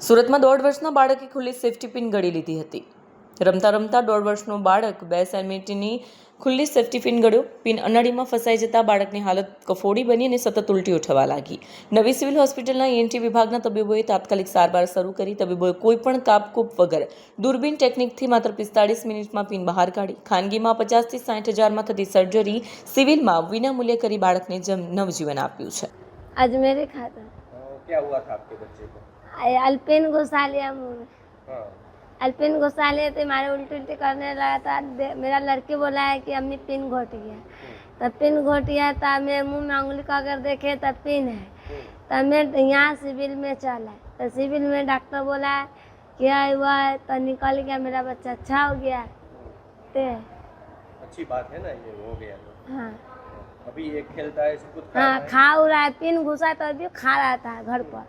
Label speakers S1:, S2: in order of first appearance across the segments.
S1: સુરતમાં 1.5 વર્ષના બાળકે ખુલ્લી સેફ્ટી પિન ગળી લીધી હતી. રમતા રમતા 1.5 વર્ષનું બાળક 2 સેન્ટીમીટરની ખુલ્લી સેફ્ટી પિન ગળ્યો. પિન અનાળીમાં ફસાઈ જતા બાળકની હાલત કફોડી બની અને સતત ઉલટીઓ થવા લાગી. નવી સિવિલ હોસ્પિટલના ENT વિભાગના તબીબોએ તાત્કાલિક સારવાર શરૂ કરી. તબીબોએ કોઈપણ કાપકૂપ વગર દૂરબીન ટેકનિકથી માત્ર 45 મિનિટમાં પિન બહાર કાઢી. ખાનગીમાં 50 થી 60 હજારમાં થતી સર્જરી સિવિલમાં વિનામૂલ્યે કરી બાળકને નવજીવન આપ્યું છે.
S2: आज मेरे खाता
S3: क्या हुआ था आपके बच्चे को?
S2: अल्पिन घुसा लिया मुँह में।
S3: हाँ,
S2: अल्पिन घुसा लिए तो मारे उल्टी उल्टी करने लगा था। मेरा लड़की बोला है कि अम्मी पिन घोट गया। तब पिन घोट गया तो मैं मुंह में उंगली का अगर देखे तब पिन है। तब मैं यहाँ सिविल में चला तो सिविल में डॉक्टर बोला है क्या हुआ है तो निकल गया मेरा बच्चा अच्छा हो गया। ते
S3: अच्छी बात है ना, ये हो गया तो।
S2: हाँ
S3: अभी ये खेलता है, सब कुछ खा
S2: हाँ
S3: रहा है?
S2: खा रहा है। पिन घुसा तो अभी खा रहा था घर पर,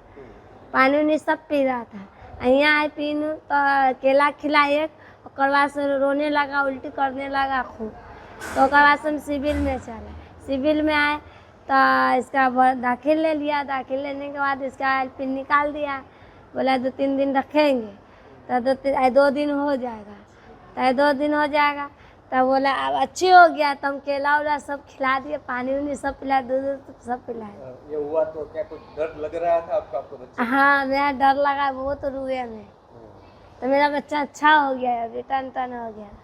S2: पानी उनी सब पी रहा था। यहाँ आए पिन तो केला खिला एक, और बाद से रोने लगा, उल्टी करने लगा खूब। तो बाद से हम सिविल में चले। सिविल में आए तो इसका दाखिल ले लिया। दाखिल लेने के बाद इसका पिन निकाल दिया। बोला 2-3 दिन रखेंगे तो 2 दिन हो जाएगा। तो 2 दिन हो जाएगा तब बोला अब अच्छी हो गया। तो हम केला उला सब खिला दिए, पानी उनी सब पिला, दूध सब पिलाए।
S3: ये हुआ तो क्या कुछ डर लग रहा था आपको, आपको बच्चे?
S2: हाँ मेरा डर लगा बहुत, रुए में। तो मेरा बच्चा अच्छा हो गया, अभी टन हो गया।